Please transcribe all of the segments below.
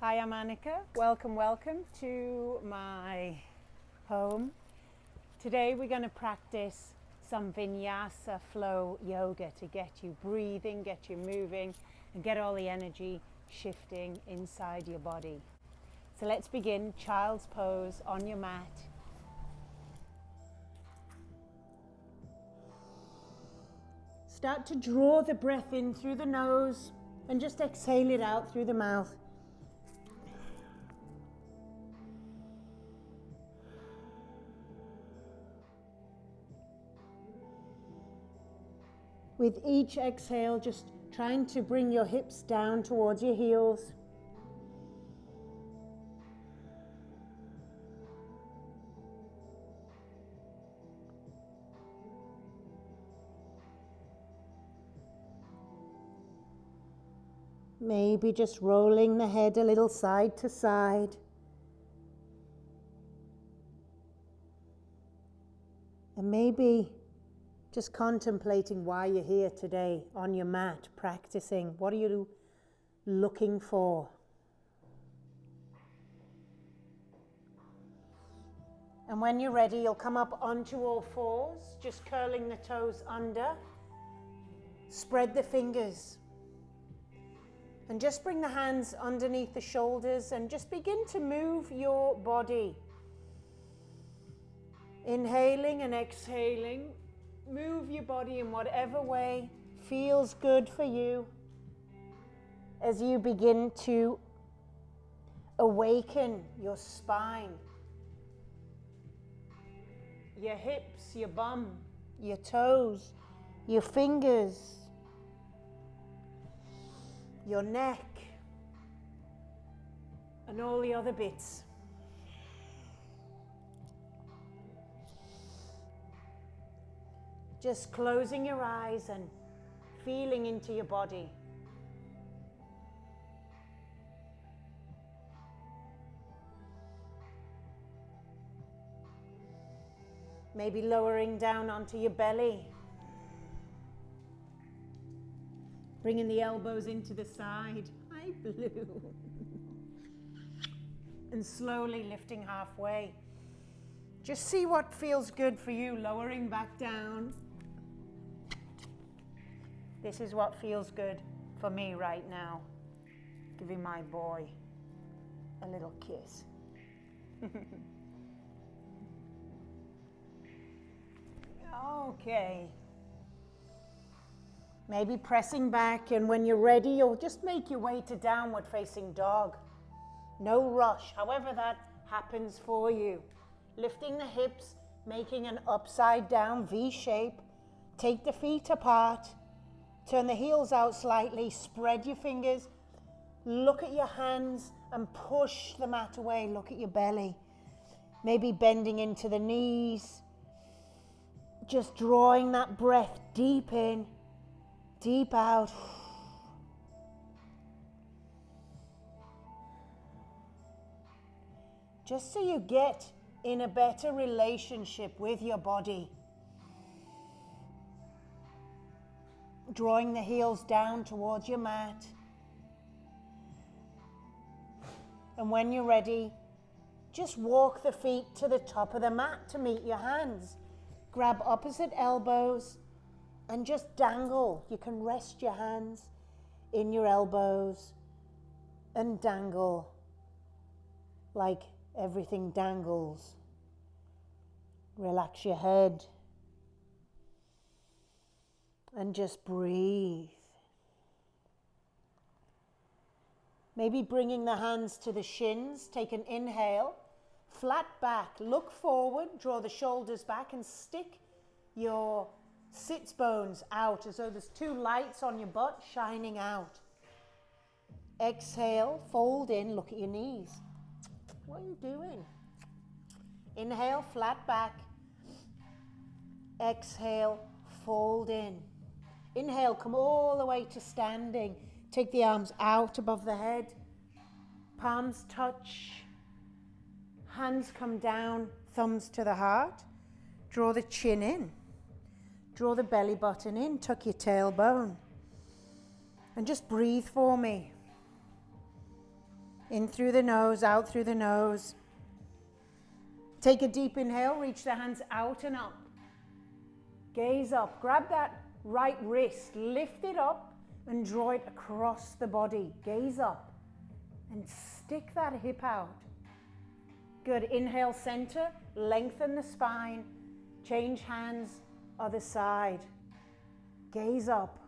Hi, I'm Annika. Welcome to my home. Today we're going to practice some Vinyasa flow yoga to get you breathing, get you moving, and get all the energy shifting inside your body. So let's begin. Child's pose on your mat. Start to draw the breath in through the nose and just exhale it out through the mouth. With each exhale, just trying to bring your hips down towards your heels. Maybe just rolling the head a little side to side. And maybe just contemplating why you're here today on your mat, practicing. What are you looking for? And when you're ready, you'll come up onto all fours, just curling the toes under. Spread the fingers. And just bring the hands underneath the shoulders and just begin to move your body. Inhaling and exhaling. Move your body in whatever way feels good for you as you begin to awaken your spine, your hips, your bum, your toes, your fingers, your neck, and all the other bits. Just closing your eyes and feeling into your body. Maybe lowering down onto your belly. Bringing the elbows into the side. Hi, Blue. And slowly lifting halfway. Just see what feels good for you, lowering back down. This is what feels good for me right now. Giving my boy a little kiss. Okay. Maybe pressing back, and when you're ready, you'll just make your way to downward facing dog. No rush, however that happens for you. Lifting the hips, making an upside down V shape. Take the feet apart. Turn the heels out slightly, spread your fingers, look at your hands and push the mat away, look at your belly. Maybe bending into the knees, just drawing that breath deep in, deep out. Just so you get in a better relationship with your body. Drawing the heels down towards your mat. And when you're ready, just walk the feet to the top of the mat to meet your hands. Grab opposite elbows and just dangle. You can rest your hands in your elbows and dangle like everything dangles. Relax your head. And just breathe. Maybe bringing the hands to the shins. Take an inhale. Flat back. Look forward. Draw the shoulders back and stick your sits bones out as though there's two lights on your butt shining out. Exhale. Fold in. Look at your knees. What are you doing? Inhale. Flat back. Exhale. Fold in. Inhale, come all the way to standing. Take the arms out above the head. Palms touch. Hands come down, thumbs to the heart. Draw the chin in. Draw the belly button in. Tuck your tailbone. And just breathe for me. In through the nose, out through the nose. Take a deep inhale, reach the hands out and up. Gaze up, grab that right wrist, lift it up and draw it across the body. Gaze up and stick that hip out. Good, inhale center, lengthen the spine, change hands, other side. Gaze up.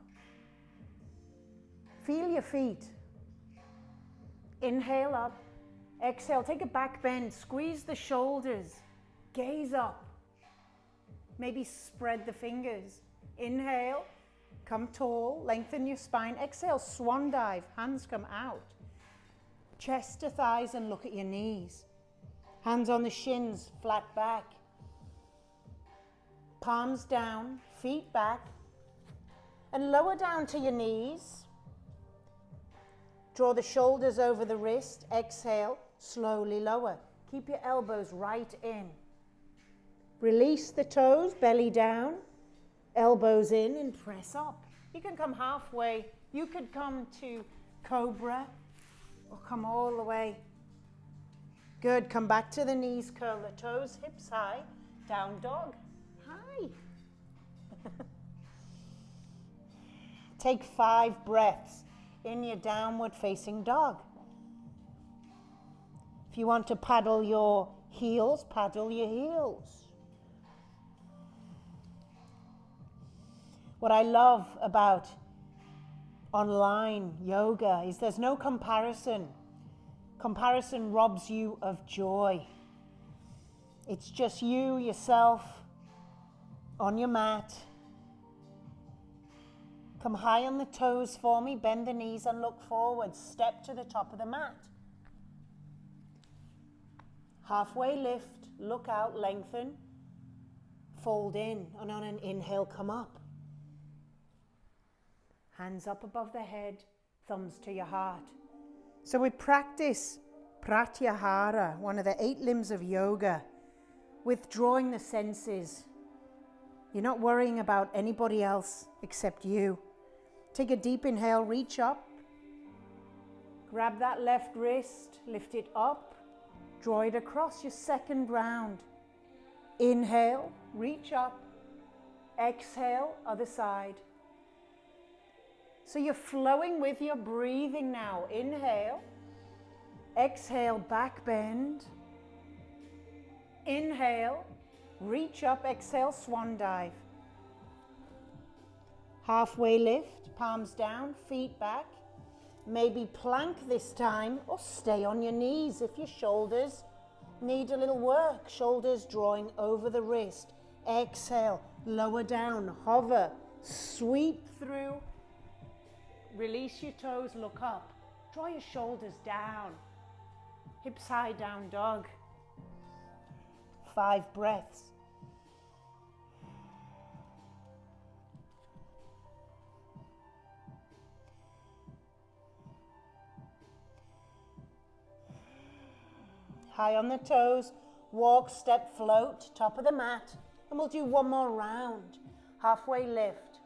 Feel your feet. Inhale up, exhale, take a back bend, squeeze the shoulders, gaze up. Maybe spread the fingers. Inhale, come tall, lengthen your spine. Exhale, swan dive, hands come out. Chest to thighs and look at your knees. Hands on the shins, flat back. Palms down, feet back. And lower down to your knees. Draw the shoulders over the wrist. Exhale, slowly lower. Keep your elbows right in. Release the toes, belly down. Elbows in and press up. You can come halfway. You could come to cobra or come all the way. Good, come back to the knees, curl the toes, hips high, down dog. Hi. Take 5 breaths in your downward facing dog. If you want to paddle your heels, paddle your heels. What I love about online yoga is there's no comparison. Comparison robs you of joy. It's just you, yourself, on your mat. Come high on the toes for me, bend the knees and look forward. Step to the top of the mat. Halfway lift, look out, lengthen, fold in, and on an inhale, come up. Hands up above the head, thumbs to your heart. So we practice pratyahara, one of the 8 limbs of yoga, withdrawing the senses. You're not worrying about anybody else except you. Take a deep inhale, reach up. Grab that left wrist, lift it up, draw it across your second round. Inhale, reach up. Exhale, other side. So you're flowing with your breathing now. Inhale. Exhale, back bend. Inhale, reach up, exhale, swan dive. Halfway lift, palms down, feet back. Maybe plank this time or stay on your knees if your shoulders need a little work. Shoulders drawing over the wrist. Exhale, lower down, hover, sweep through. Release your toes, look up. Draw your shoulders down. Hips high, down dog. 5 breaths. High on the toes, walk, step, float, top of the mat. And we'll do 1 more round. Halfway lift,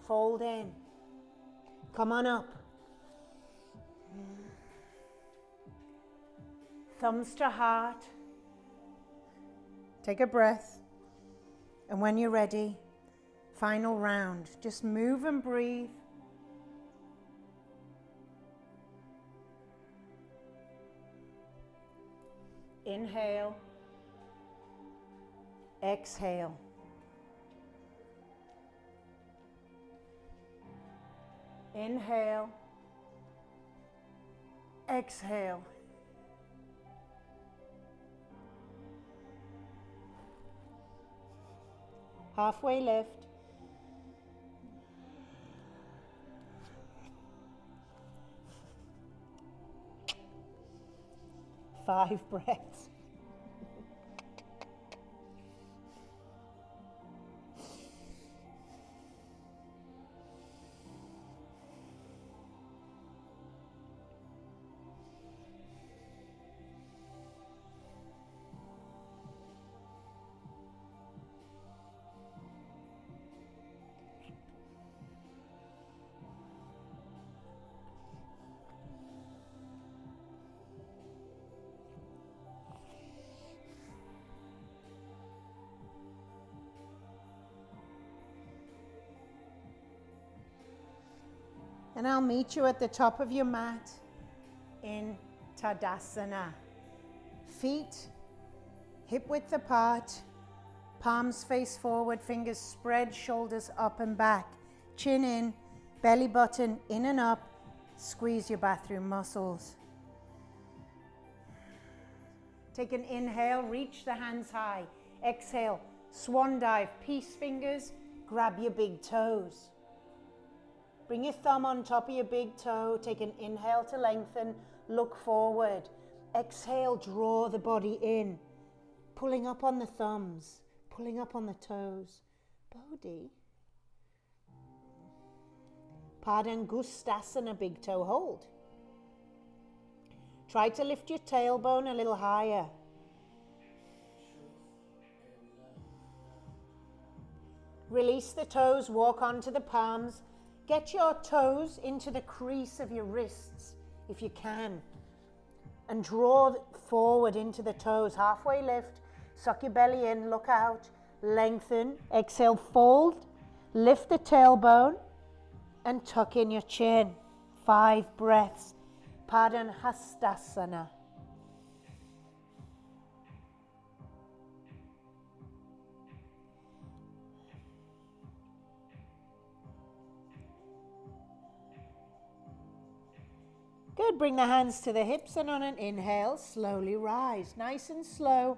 fold in. Come on up. Thumbs to heart. Take a breath. And when you're ready, final round. Just move and breathe. Inhale. Exhale. Inhale. Exhale. Halfway lift. Five breaths. And I'll meet you at the top of your mat in Tadasana. Feet hip width apart, palms face forward, fingers spread, shoulders up and back. Chin in, belly button in and up. Squeeze your bathroom muscles. Take an inhale, reach the hands high. Exhale, swan dive, peace fingers, grab your big toes. Bring your thumb on top of your big toe. Take an inhale to lengthen, look forward. Exhale, draw the body in. Pulling up on the thumbs, pulling up on the toes. Bodhi. Padangustasana, big toe hold. Try to lift your tailbone a little higher. Release the toes, walk onto the palms. Get your toes into the crease of your wrists if you can. And draw forward into the toes. Halfway lift, suck your belly in, look out, lengthen. Exhale, fold, lift the tailbone and tuck in your chin. 5 breaths. Padangustasana. Good, bring the hands to the hips and on an inhale, slowly rise. Nice and slow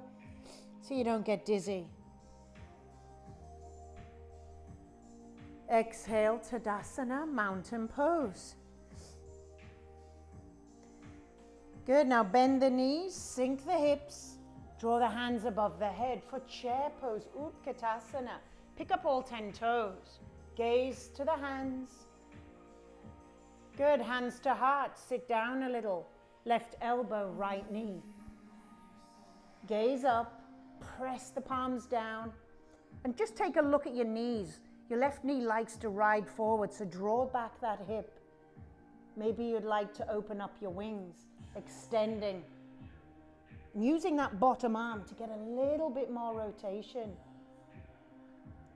so you don't get dizzy. Exhale, Tadasana, mountain pose. Good, now bend the knees, sink the hips, draw the hands above the head for chair pose, Utkatasana. Pick up all 10 toes, gaze to the hands. Good, hands to heart, sit down a little. Left elbow, right knee. Gaze up, press the palms down, and just take a look at your knees. Your left knee likes to ride forward, so draw back that hip. Maybe you'd like to open up your wings, extending. And using that bottom arm to get a little bit more rotation.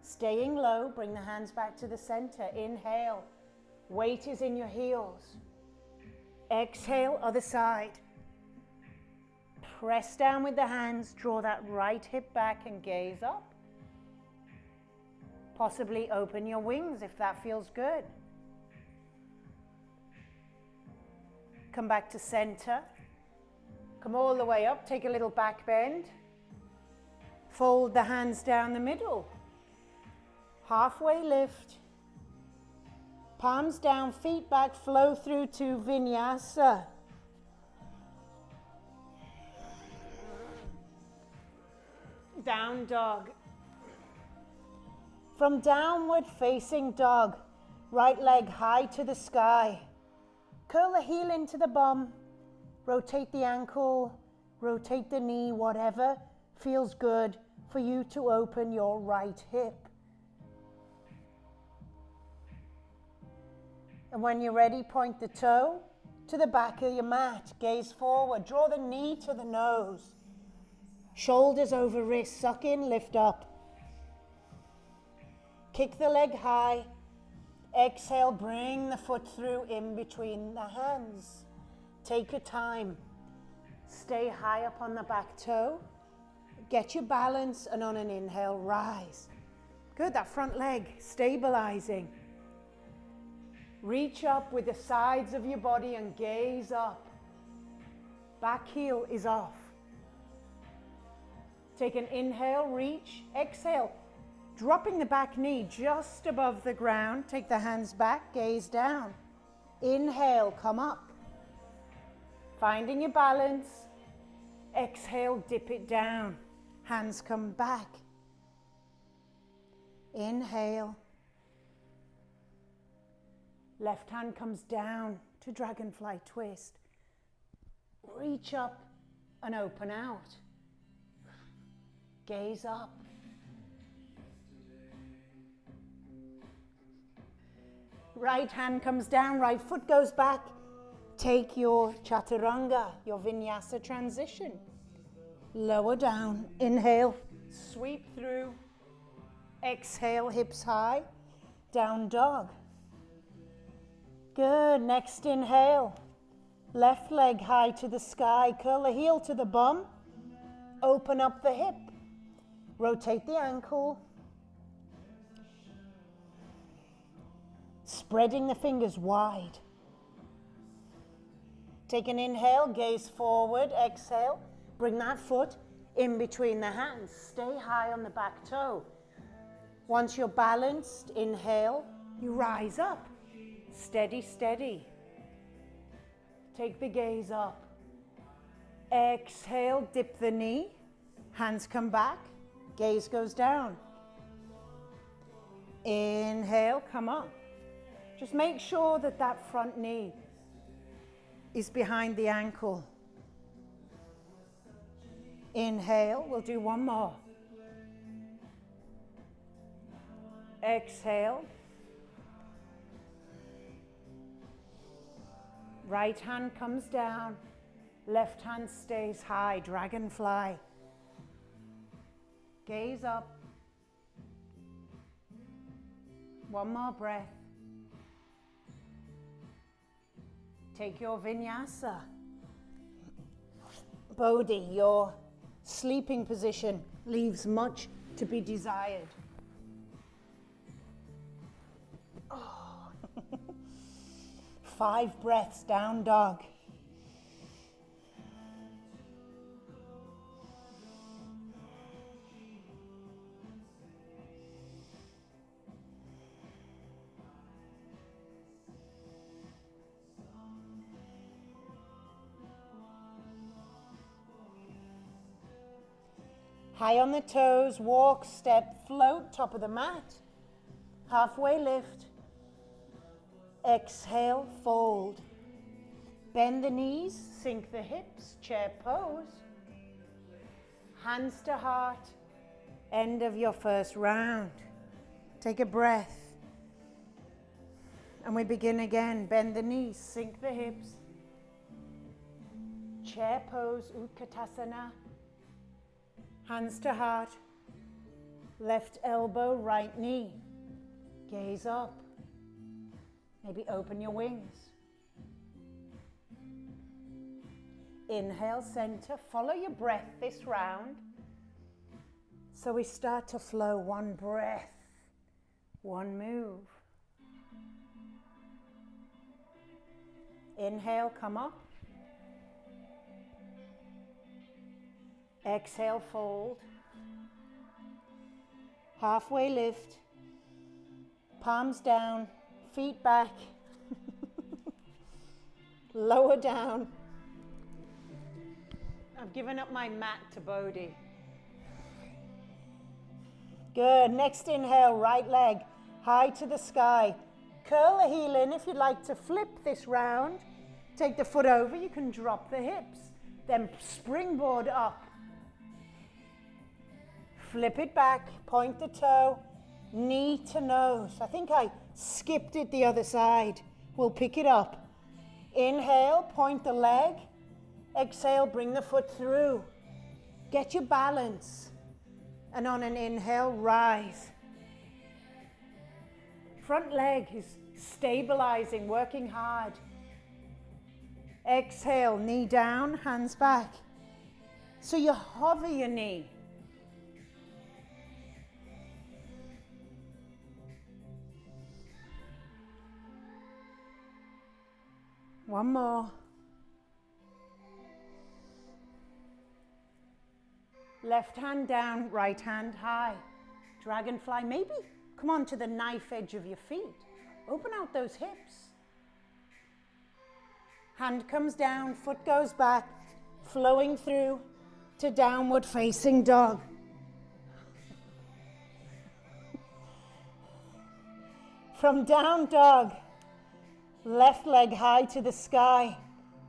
Staying low, bring the hands back to the center. Inhale. Weight is in your heels. Exhale, other side. Press down with the hands, draw that right hip back and gaze up. Possibly open your wings if that feels good. Come back to center. Come all the way up, take a little back bend. Fold the hands down the middle. Halfway lift. Palms down, feet back, flow through to Vinyasa. Down dog. From downward facing dog, right leg high to the sky. Curl the heel into the bum, rotate the ankle, rotate the knee, whatever feels good for you to open your right hip. And when you're ready, point the toe to the back of your mat. Gaze forward. Draw the knee to the nose. Shoulders over wrists. Suck in, lift up. Kick the leg high. Exhale, bring the foot through in between the hands. Take your time. Stay high up on the back toe. Get your balance, and on an inhale, rise. Good, that front leg stabilizing. Reach up with the sides of your body and gaze up. Back heel is off. Take an inhale, reach. Exhale, dropping the back knee just above the ground. Take the hands back, gaze down. Inhale, come up. Finding your balance. Exhale, dip it down. Hands come back. Inhale. Left hand comes down to dragonfly twist. Reach up and open out. Gaze up. Right hand comes down, right foot goes back. Take your chaturanga, your vinyasa transition. Lower down, inhale, sweep through. Exhale, hips high, down dog. Good. Next inhale. Left leg high to the sky. Curl the heel to the bum. Open up the hip. Rotate the ankle. Spreading the fingers wide. Take an inhale, gaze forward. Exhale. Bring that foot in between the hands. Stay high on the back toe. Once you're balanced, inhale, you rise up. Steady, steady. Take the gaze up. Exhale, dip the knee. Hands come back. Gaze goes down. Inhale, come up. Just make sure that that front knee is behind the ankle. Inhale, we'll do one more. Exhale. Right hand comes down, left hand stays high, dragonfly. Gaze up. One more breath. Take your vinyasa. Bodhi, your sleeping position leaves much to be desired. Oh. 5 breaths, down dog. High on the toes, walk, step, float, top of the mat. Halfway lift. Exhale, fold. Bend the knees, sink the hips, chair pose. Hands to heart. End of your first round. Take a breath. And we begin again. Bend the knees, sink the hips. Chair pose, Utkatasana. Hands to heart, left elbow, right knee. Gaze up. Maybe open your wings. Inhale, center. Follow your breath this round. So we start to flow. One breath, one move. Inhale, come up. Exhale, fold. Halfway lift. Palms down, feet back. Lower down. I've given up my mat to Bodhi. Good. Next inhale, right leg high to the sky. Curl the heel in if you'd like to flip this round. Take the foot over, you can drop the hips. Then springboard up. Flip it back, point the toe, knee to nose. I think I skipped it the other side. We'll pick it up. Inhale, point the leg. Exhale, bring the foot through. Get your balance. And on an inhale, rise. Front leg is stabilizing, working hard. Exhale, knee down, hands back. So you hover your knee. One more. Left hand down, right hand high. Dragonfly, maybe come on to the knife edge of your feet. Open out those hips. Hand comes down, foot goes back, flowing through to downward facing dog. From down dog, left leg high to the sky.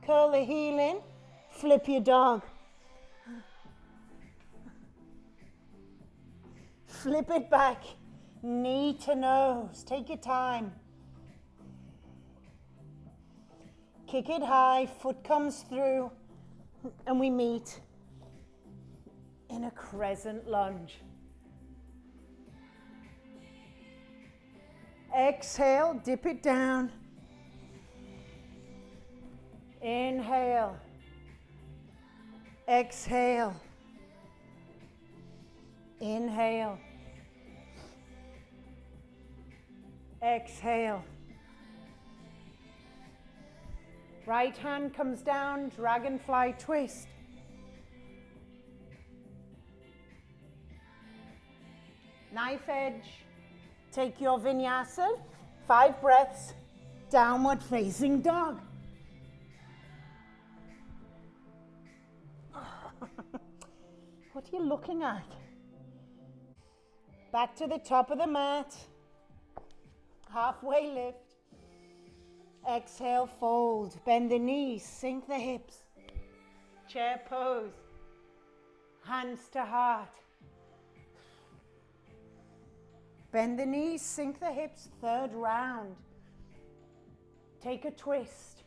Curl the heel in, flip your dog. Flip it back, knee to nose. Take your time. Kick it high, foot comes through, and we meet in a crescent lunge. Exhale, dip it down. Inhale. Exhale. Inhale. Exhale. Right hand comes down, dragonfly twist. Knife edge. Take your vinyasa, 5 breaths, downward facing dog. What are you looking at? Back to the top of the mat. Halfway lift. Exhale, fold. Bend the knees, sink the hips. Chair pose. Hands to heart. Bend the knees, sink the hips. Third round. Take a twist.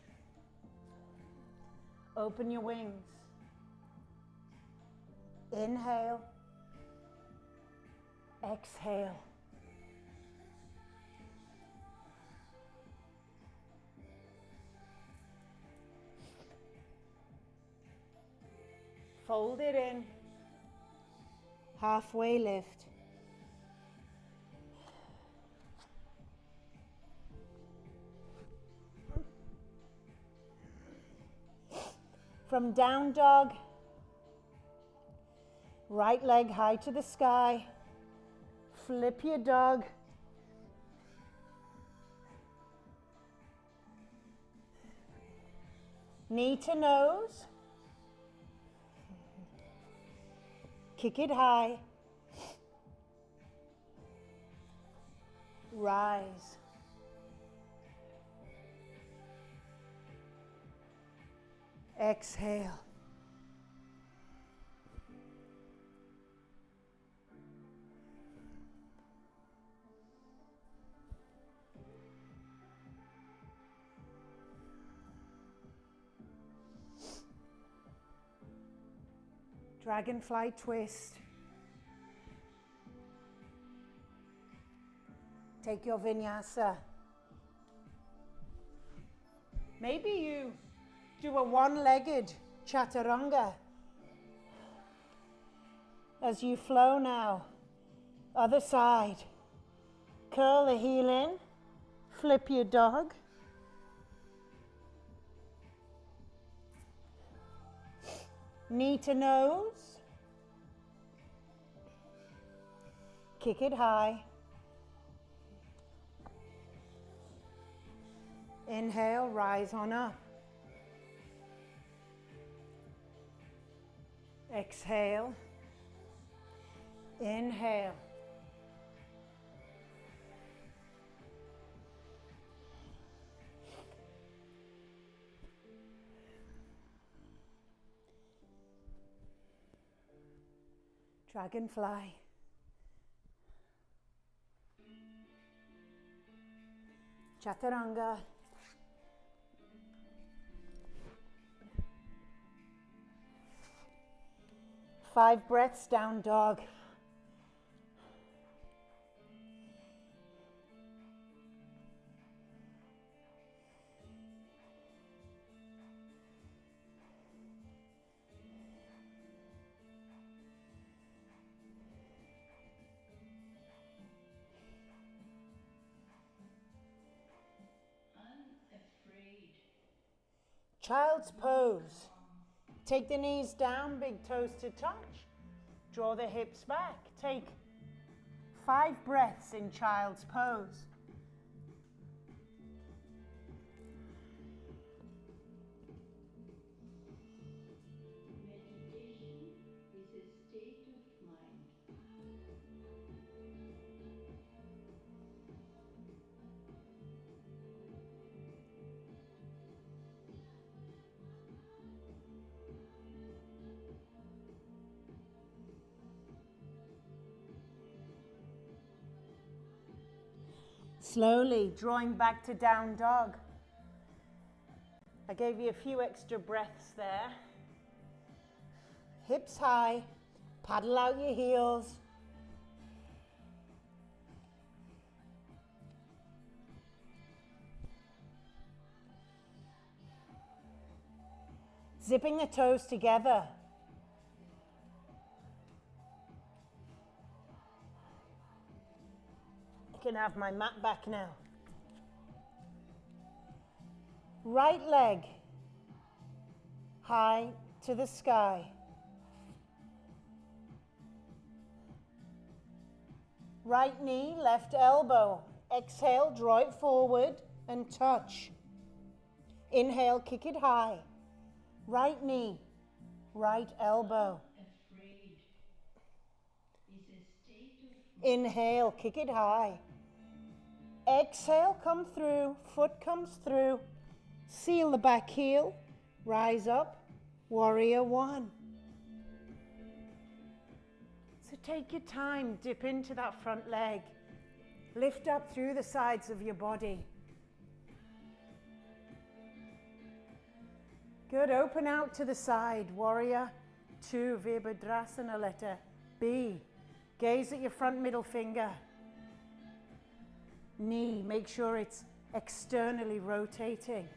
Open your wings. Inhale. Exhale. Fold it in. Halfway lift. From down dog, right leg high to the sky. Flip your dog. Knee to nose. Kick it high. Rise. Exhale. Dragonfly twist. Take your vinyasa. Maybe you do a one-legged chaturanga. As you flow now, other side. Curl the heel in, flip your dog. Knee to nose. Kick it high. Inhale, rise on up. Exhale. Inhale. Dragonfly. Chaturanga. Five breaths, down dog. Child's pose. Take the knees down, big toes to touch. Draw the hips back. Take 5 breaths in child's pose. Meditation is a state of mind. Slowly drawing back to down dog. I gave you a few extra breaths there. Hips high, paddle out your heels. Zipping the toes together. I can have my mat back now. Right leg high to the sky. Right knee, left elbow. Exhale, draw it forward and touch. Inhale, kick it high. Right knee, right elbow. Afraid is a state of Inhale, kick it high. Exhale, come through, foot comes through. Seal the back heel, rise up, warrior one. So take your time, dip into that front leg. Lift up through the sides of your body. Good, open out to the side, warrior two, Virabhadrasana, letter B. Gaze at your front middle finger. Knee, make sure it's externally rotating.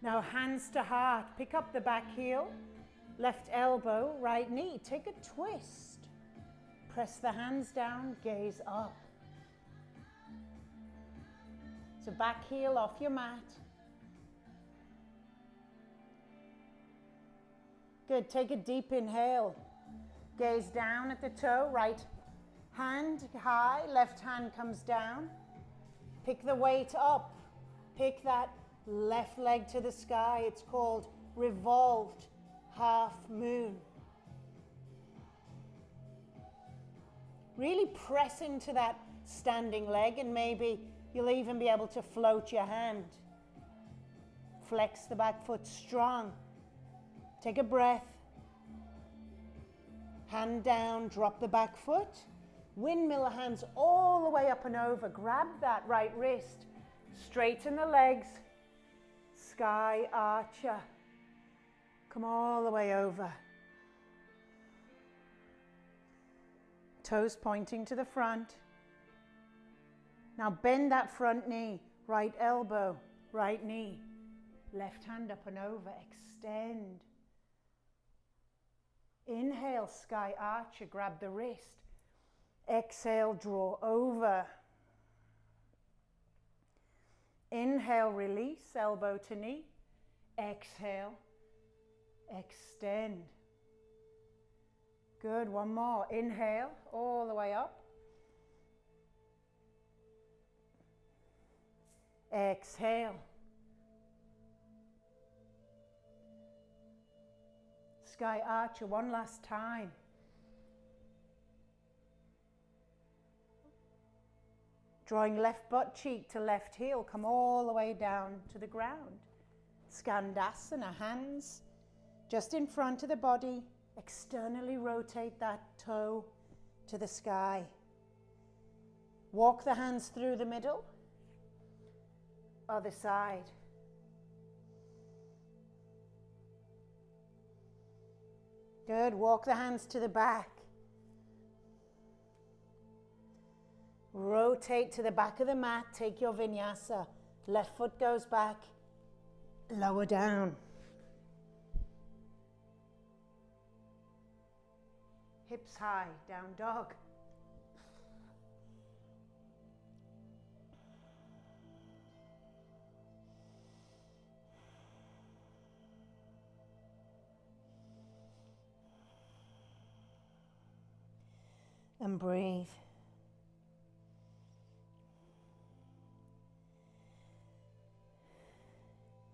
Now hands to heart, pick up the back heel, left elbow, right knee, take a twist. Press the hands down, gaze up. So back heel off your mat. Good, take a deep inhale. Gaze down at the toe, right hand high, left hand comes down. Pick the weight up. Pick that left leg to the sky. It's called Revolved half moon. Really press into that standing leg and maybe you'll even be able to float your hand. Flex the back foot strong. Take a breath. Hand down, drop the back foot. Windmill hands all the way up and over. Grab that right wrist. Straighten the legs. Sky archer. Come all the way over. Toes pointing to the front. Now bend that front knee. Right elbow, right knee. Left hand up and over. Extend. Inhale, sky archer, grab the wrist. Exhale, draw over. Inhale, release, elbow to knee. Exhale, extend. Good, one more. Inhale, all the way up. Exhale. Sky archer, one last time. Drawing left butt cheek to left heel, come all the way down to the ground. Skandasana, hands just in front of the body. Externally rotate that toe to the sky. Walk the hands through the middle. Other side. Good, walk the hands to the back. Rotate to the back of the mat, take your vinyasa. Left foot goes back, lower down. Hips high, down dog. And breathe.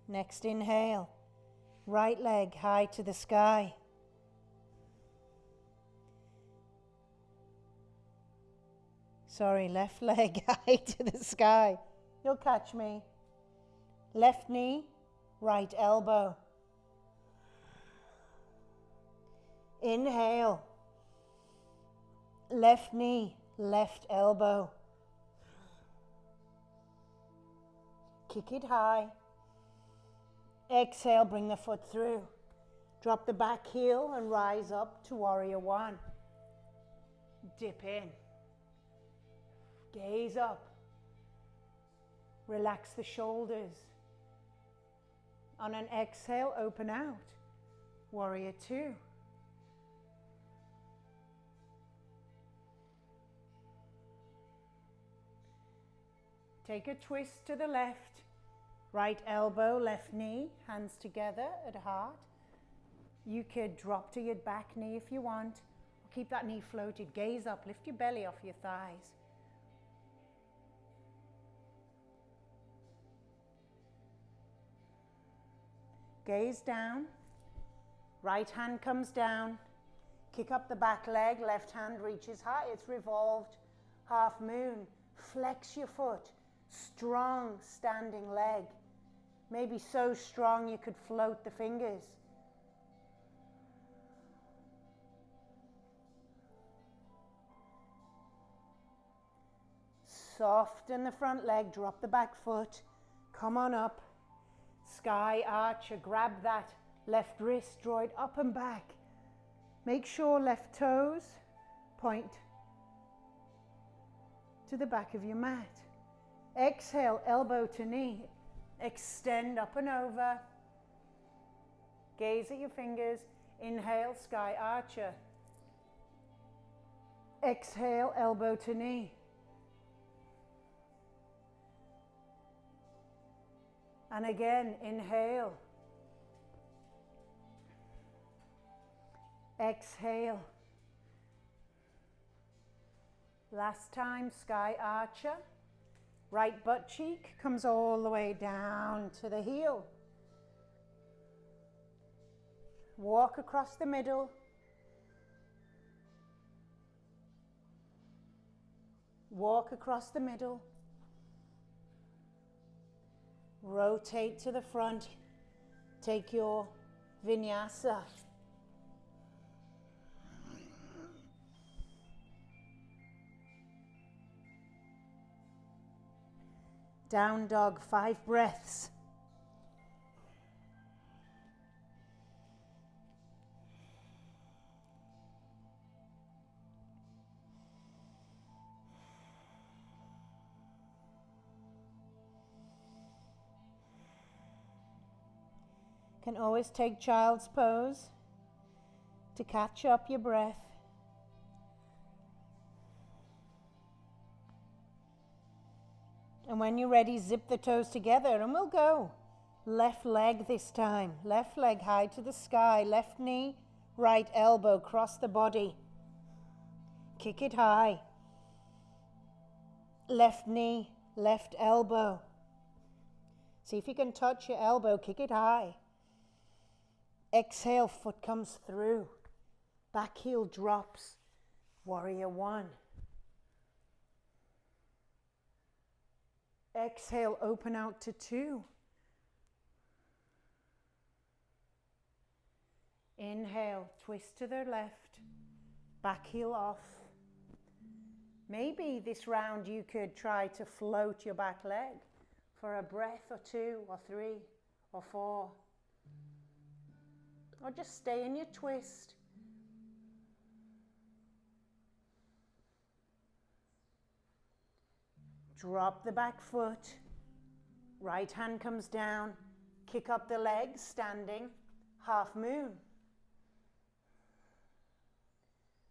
Next inhale, right leg high to the sky. Sorry, left leg high to the sky. You'll catch me. Left knee, right elbow. Inhale. Left knee, left elbow. Kick it high. Exhale, bring the foot through. Drop the back heel and rise up to warrior one. Dip in. Gaze up. Relax the shoulders. On an exhale, open out. Warrior two. Take a twist to the left. Right elbow, left knee, hands together at heart. You could drop to your back knee if you want. Keep that knee floated. Gaze up. Lift your belly off your thighs. Gaze down. Right hand comes down. Kick up the back leg. Left hand reaches high. It's revolved. Half moon. Flex your foot. Strong standing leg. Maybe so strong you could float the fingers. Soften the front leg, drop the back foot, come on up. Sky archer, grab that left wrist, draw it up and back. Make sure left toes point to the back of your mat. Exhale, elbow to knee. Extend up and over. Gaze at your fingers. Inhale, sky archer. Exhale, elbow to knee. And again, inhale. Exhale. Last time, sky archer. Right butt cheek comes all the way down to the heel. Walk across the middle. Walk across the middle. Rotate to the front. Take your Vinyasa. Down dog, 5 breaths. Can always take child's pose to catch up your breath. And when you're ready, zip the toes together and we'll go. Left leg this time. Left leg high to the sky. Left knee, right elbow, cross the body. Kick it high. Left knee, left elbow. See if you can touch your elbow, kick it high. Exhale, foot comes through. Back heel drops. Warrior one. Exhale, open out to 2. Inhale, twist to the left. Back heel off. Maybe this round you could try to float your back leg for a breath or 2 or 3 or 4. Or just stay in your twist. Drop the back foot. Right hand comes down. Kick up the legs, standing. Half moon.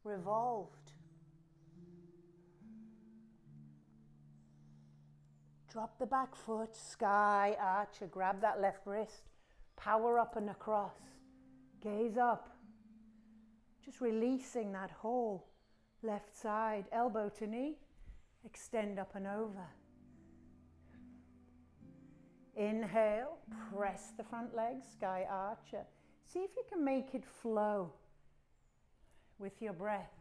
Revolved. Drop the back foot. Sky archer. Grab that left wrist. Power up and across. Gaze up. Just releasing that whole left side. Elbow to knee. Extend up and over. Inhale, press the front leg, sky archer. See if you can make it flow with your breath.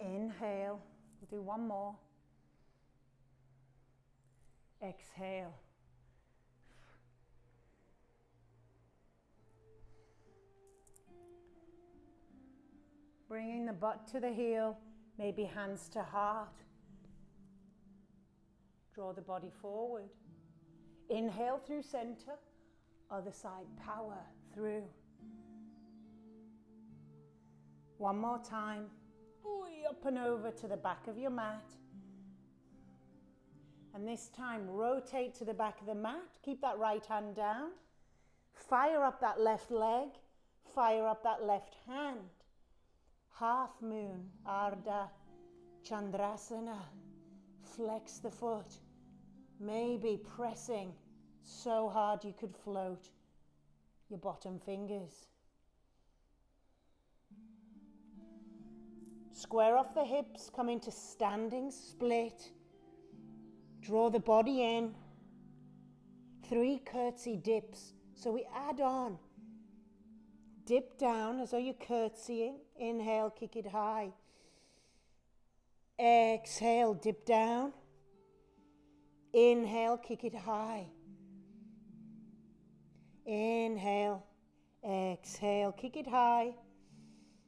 Inhale, we'll do one more. Exhale. Bringing the butt to the heel, maybe hands to heart. Draw the body forward. Inhale through center, other side, power through. One more time. Up and over to the back of your mat. And this time, rotate to the back of the mat. Keep that right hand down. Fire up that left leg. Fire up that left hand. Half moon, Ardha Chandrasana. Flex the foot. Maybe pressing so hard you could float your bottom fingers. Square off the hips, come into standing split. Draw the body in. 3 curtsy dips. So we add on. Dip down as though you're curtsying. Inhale, kick it high. Exhale, dip down. Inhale, kick it high. Inhale, exhale, kick it high.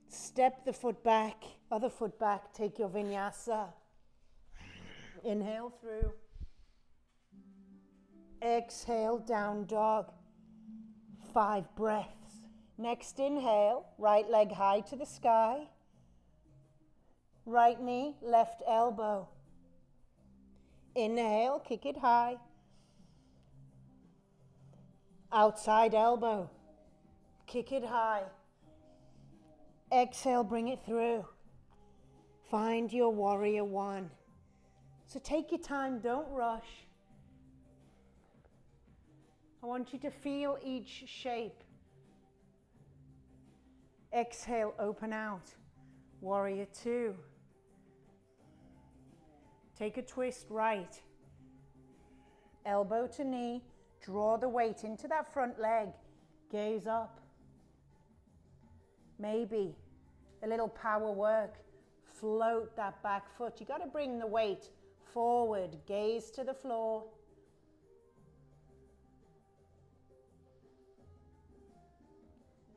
Step the foot back, other foot back, take your vinyasa. Inhale through. Exhale, down dog. 5 breaths. Next inhale, right leg high to the sky. Right knee, left elbow. Inhale, kick it high. Outside elbow. Kick it high. Exhale, bring it through. Find your warrior 1. So take your time, don't rush. I want you to feel each shape. Exhale, open out. Warrior 2. Take a twist right. Elbow to knee. Draw the weight into that front leg. Gaze up. Maybe a little power work. Float that back foot. You got to bring the weight forward. Gaze to the floor.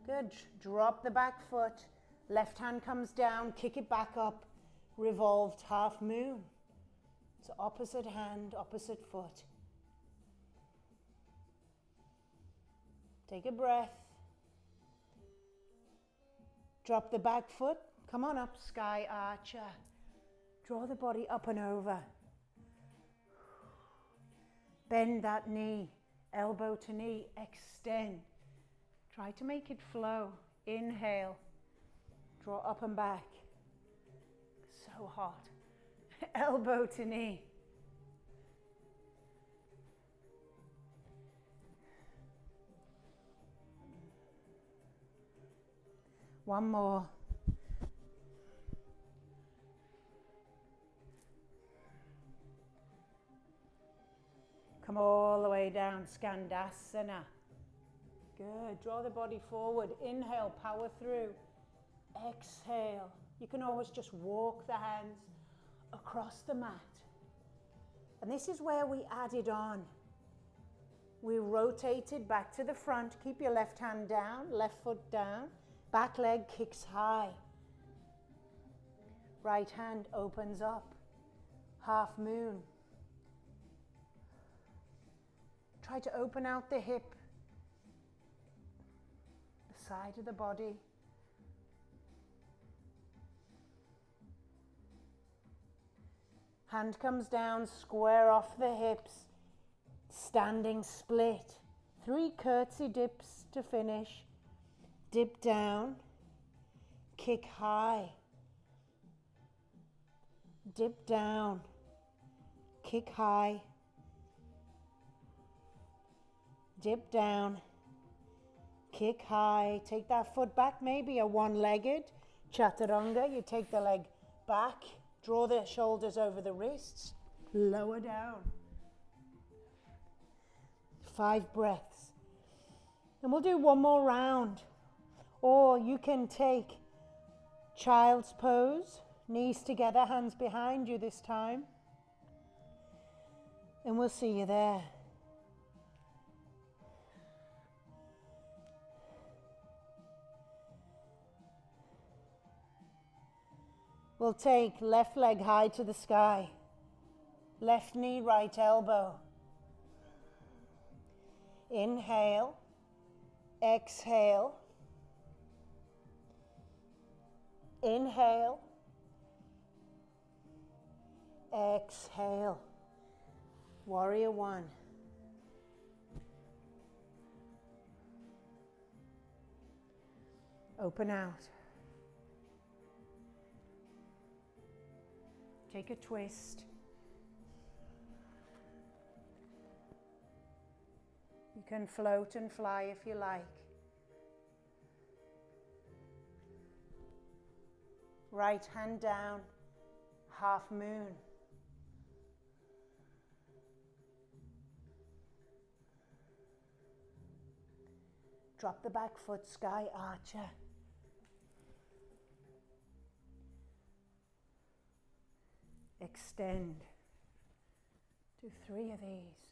Good. Drop the back foot. Left hand comes down. Kick it back up. Revolved half moon. So opposite hand, opposite foot. Take a breath. Drop the back foot. Come on up, sky archer. Draw the body up and over. Bend that knee, elbow to knee, extend. Try to make it flow. Inhale. Draw up and back. So hot. Elbow to knee. One more. Come all the way down, Skandasana. Good, draw the body forward. Inhale, power through. Exhale. You can always just walk the hands across the mat. And this is where we added on. We rotated back to the front. Keep your left hand down, left foot down. Back leg kicks high. Right hand opens up. Half moon. Try to open out the hip, the side of the body. Hand comes down, square off the hips, standing split. 3 curtsy dips to finish. Dip down, kick high. Dip down, kick high. Dip down, kick high. Take that foot back, maybe a one-legged chaturanga. You take the leg back, draw the shoulders over the wrists, lower down. 5 breaths. And we'll do one more round. Or you can take child's pose, knees together, hands behind you this time. And we'll see you there. We'll take left leg high to the sky. Left knee, right elbow. Inhale. Exhale. Inhale. Exhale. Warrior one. Open out. Take a twist. You can float and fly if you like. Right hand down, half moon. Drop the back foot, sky archer. Extend. Do 3 of these.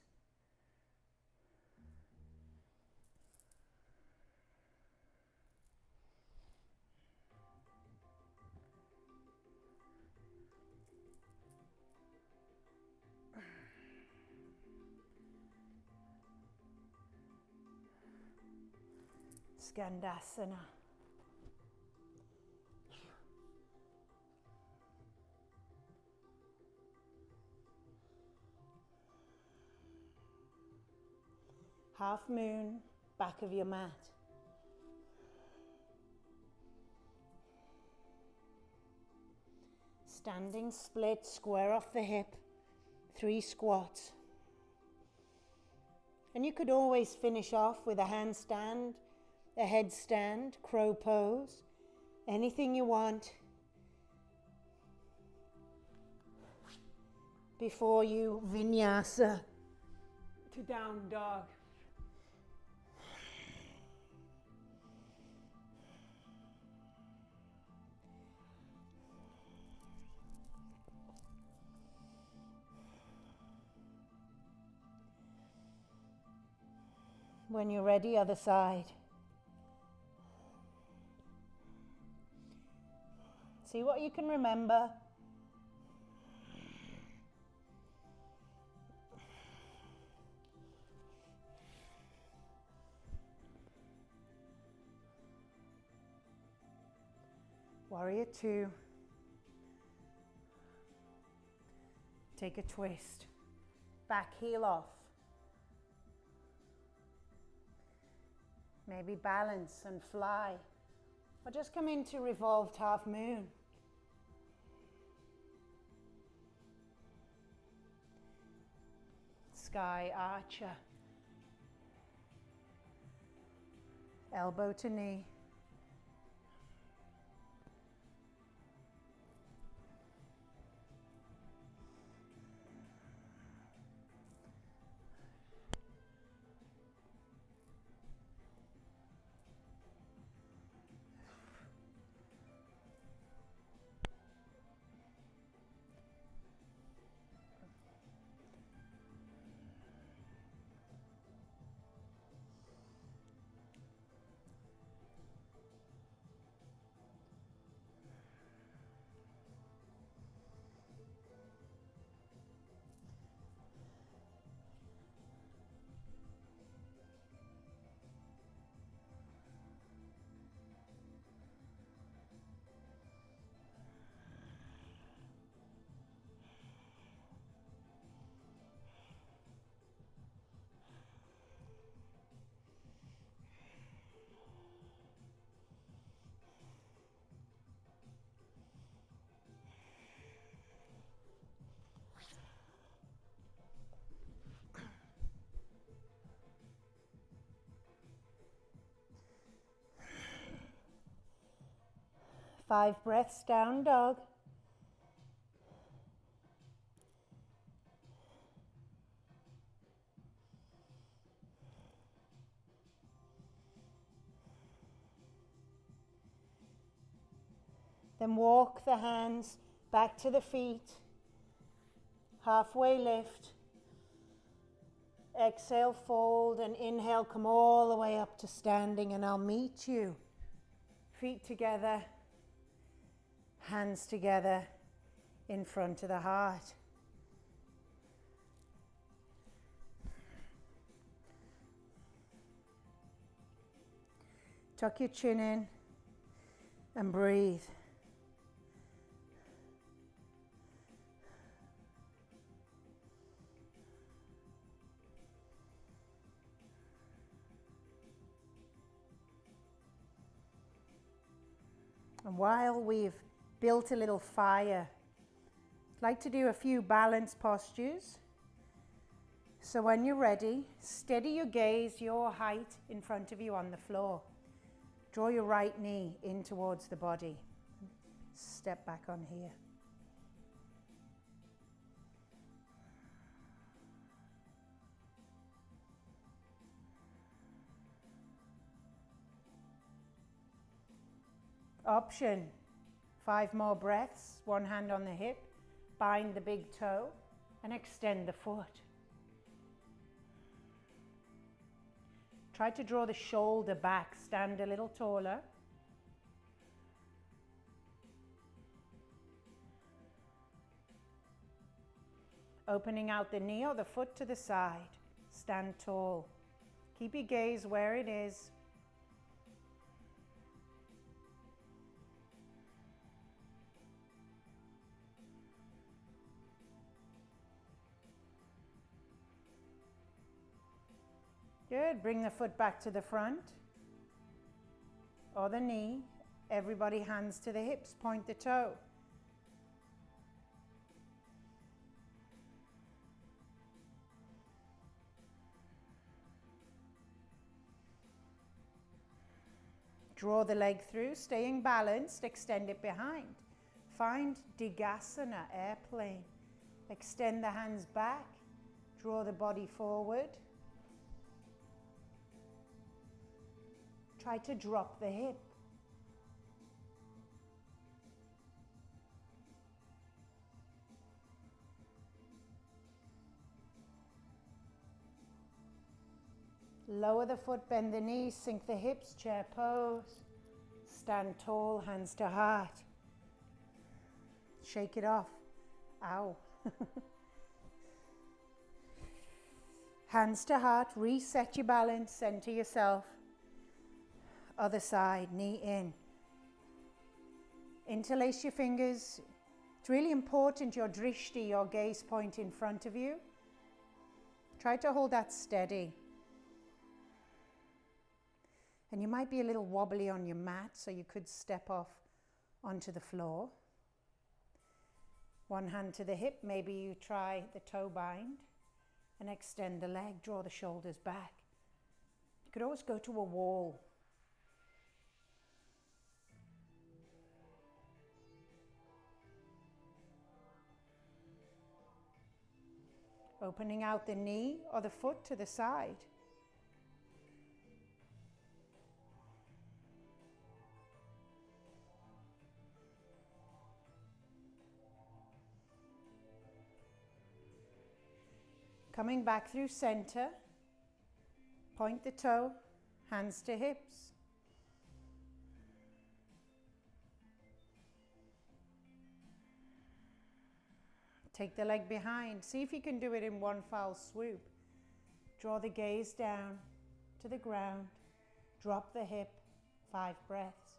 Skandasana. Half moon, back of your mat. Standing split, square off the hip, 3 squats. And you could always finish off with a handstand, a headstand, crow pose, anything you want before you vinyasa to down dog. When you're ready, other side. See what you can remember. Warrior two. Take a twist. Back heel off. Maybe balance and fly. Or just come into revolved half moon. Sky archer. Elbow to knee. Five breaths, down dog. Then walk the hands back to the feet. Halfway lift. Exhale, fold, and inhale, come all the way up to standing, and I'll meet you. Feet together, hands together in front of the heart. Tuck your chin in and breathe. And while we've built a little fire, I'd like to do a few balance postures. So when you're ready, steady your gaze, your height in front of you on the floor. Draw your right knee in towards the body. Step back on here. Option, 5 more breaths, one hand on the hip, bind the big toe and extend the foot. Try to draw the shoulder back, stand a little taller. Opening out the knee or the foot to the side, stand tall. Keep your gaze where it is. Good, bring the foot back to the front or the knee. Everybody hands to the hips, point the toe. Draw the leg through, staying balanced, extend it behind. Find Tadasana, airplane. Extend the hands back, draw the body forward. Try to drop the hip. Lower the foot, bend the knees, sink the hips, chair pose. Stand tall, hands to heart. Shake it off. Ow. Hands to heart, reset your balance, center yourself. Other side, knee in. Interlace your fingers. It's really important your drishti, your gaze point in front of you. Try to hold that steady. And you might be a little wobbly on your mat, so you could step off onto the floor. One hand to the hip, maybe you try the toe bind and extend the leg, draw the shoulders back. You could always go to a wall. Opening out the knee or the foot to the side. Coming back through center, point the toe, hands to hips. Take the leg behind. See if you can do it in one foul swoop. Draw the gaze down to the ground. Drop the hip. 5 breaths.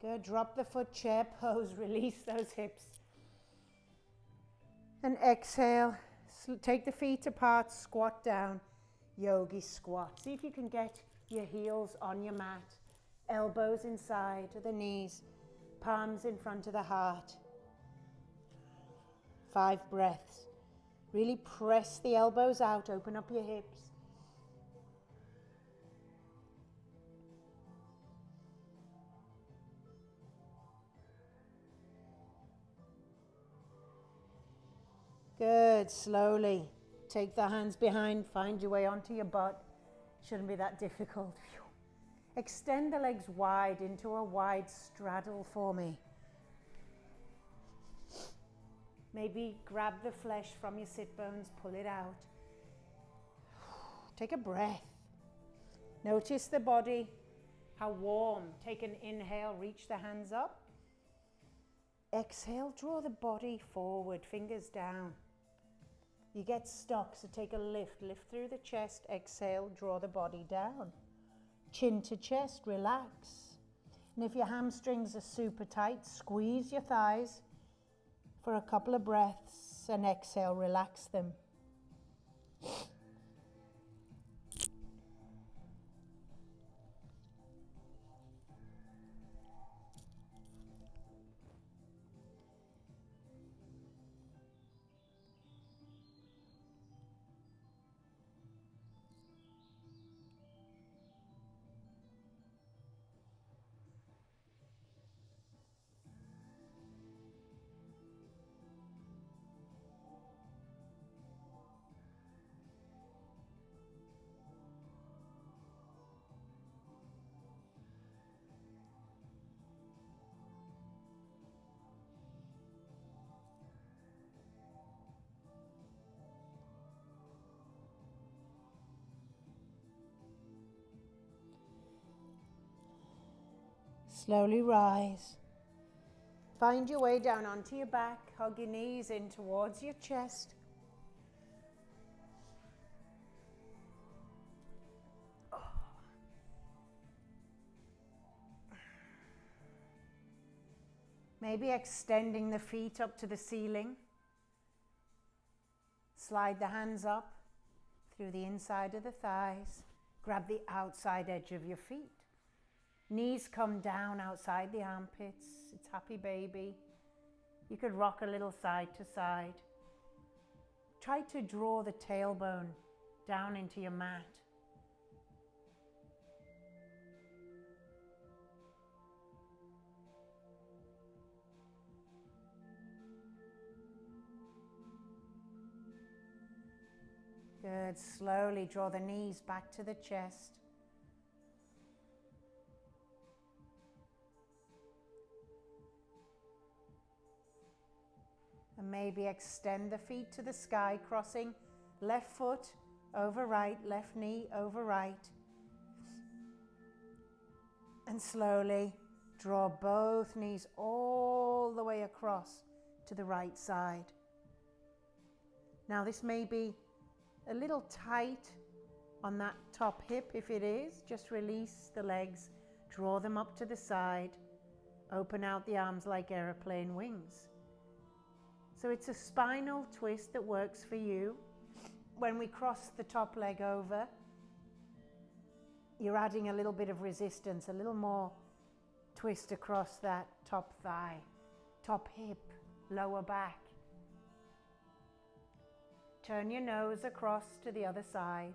Good. Drop the foot, chair pose. Release those hips. And exhale. Take the feet apart, squat down, Yogi Squat. See if you can get your heels on your mat, elbows inside of the knees, palms in front of the heart. 5 breaths. Really press the elbows out, open up your hips. Good, slowly. Take the hands behind, find your way onto your butt. Shouldn't be that difficult. Phew. Extend the legs wide into a wide straddle for me. Maybe grab the flesh from your sit bones, pull it out. Take a breath. Notice the body, how warm. Take an inhale, reach the hands up. Exhale, draw the body forward, fingers down. You get stuck, so take a lift. Lift through the chest, exhale, draw the body down. Chin to chest, relax. And if your hamstrings are super tight, squeeze your thighs. for a couple of breaths and exhale, relax them. Slowly rise. Find your way down onto your back. Hug your knees in towards your chest. Maybe extending the feet up to the ceiling. Slide the hands up through the inside of the thighs. Grab the outside edge of your feet. Knees come down outside the armpits. It's happy baby. You could rock a little side to side. Try to draw the tailbone down into your mat. Good. Slowly draw the knees back to the chest. And maybe extend the feet to the sky, crossing left foot over right, left knee over right. And slowly draw both knees all the way across to the right side. Now this may be a little tight on that top hip. If it is, just release the legs, draw them up to the side, open out the arms like airplane wings. So it's a spinal twist that works for you. When we cross the top leg over, you're adding a little bit of resistance, a little more twist across that top thigh, top hip, lower back. Turn your nose across to the other side.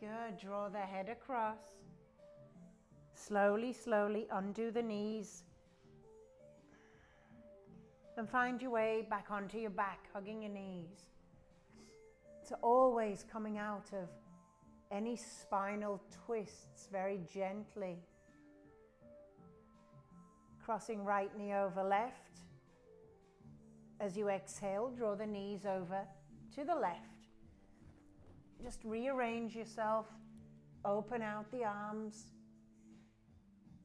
Good. Draw the head across. Slowly, slowly undo the knees. And find your way back onto your back, hugging your knees. So always coming out of any spinal twists very gently. Crossing right knee over left. As you exhale, draw the knees over to the left. Just rearrange yourself, open out the arms.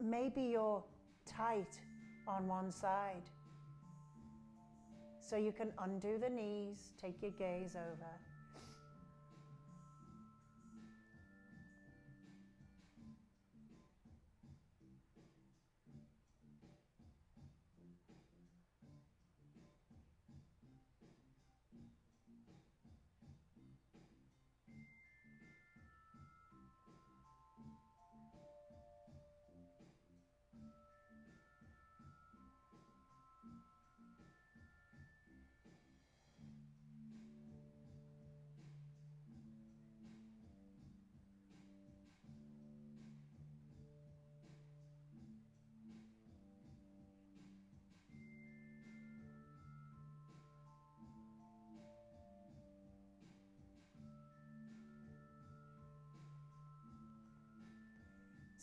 Maybe you're tight on one side. So you can undo the knees, take your gaze over.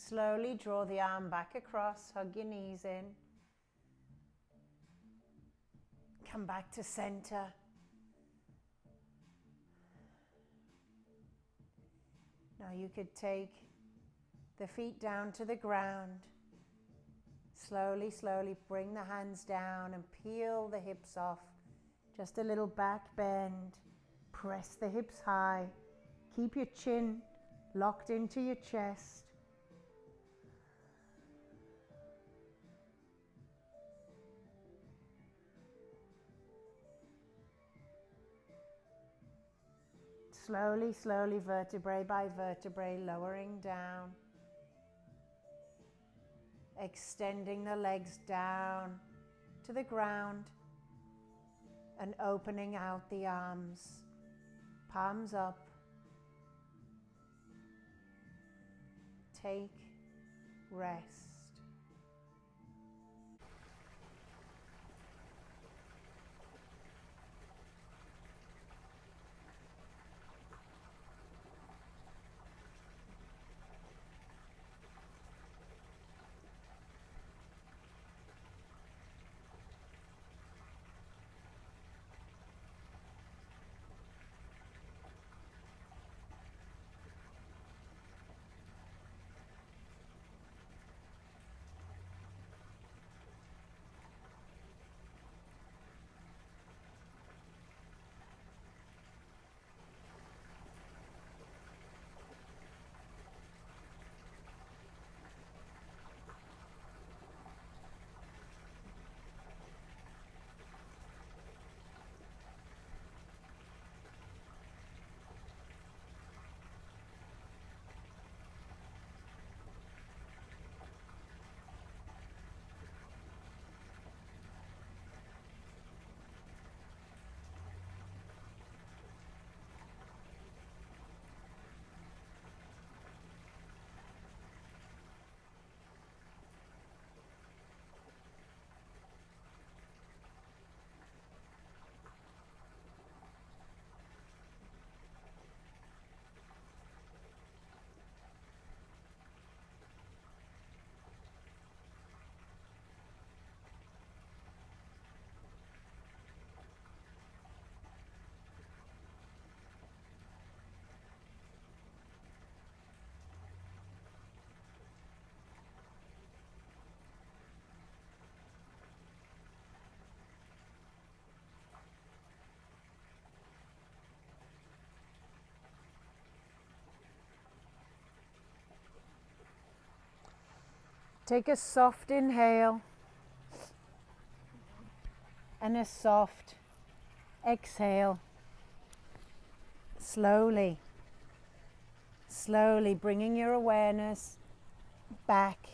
Slowly draw the arm back across, hug your knees in. Come back to center. Now you could take the feet down to the ground. Slowly, slowly bring the hands down and peel the hips off. Just a little back bend. Press the hips high. Keep your chin locked into your chest. Slowly, slowly, vertebrae by vertebrae, lowering down. Extending the legs down to the ground and opening out the arms. Palms up. Take rest. Take a soft inhale and a soft exhale. Slowly, slowly bringing your awareness back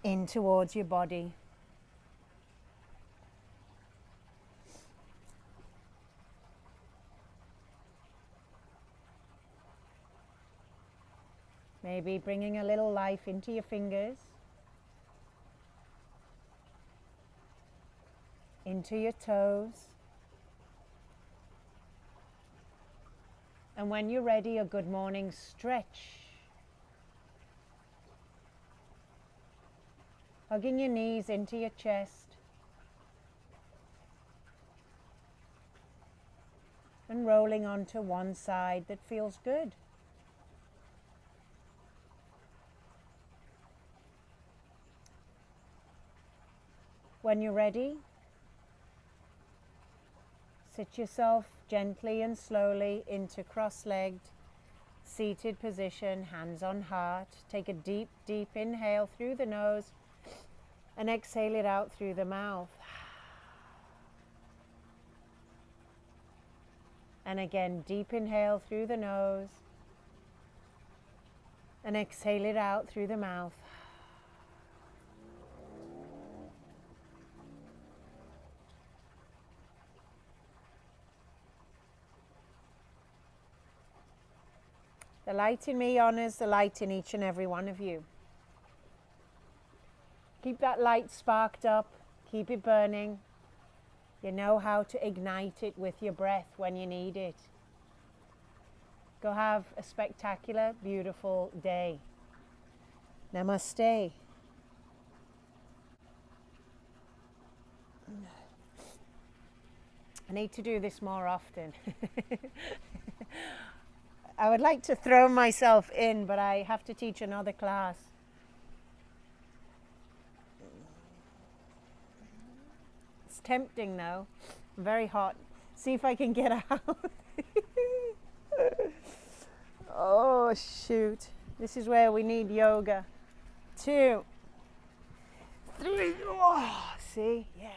in towards your body. Maybe bringing a little life into your fingers, into your toes. And when you're ready, a good morning stretch. Hugging your knees into your chest. And rolling onto one side that feels good. When you're ready, sit yourself gently and slowly into cross-legged, seated position, hands on heart. Take a deep, deep inhale through the nose and exhale it out through the mouth. And again, deep inhale through the nose and exhale it out through the mouth. The light in me honors the light in each and every one of you. Keep that light sparked up, keep it burning. You know how to ignite it with your breath when you need it. Go have a spectacular, beautiful day. Namaste. I need to do this more often. I would like to throw myself in, but I have to teach another class. It's tempting though. Very hot. See if I can get out. Oh shoot. This is where we need yoga. 2, 3. Oh, see? Yeah.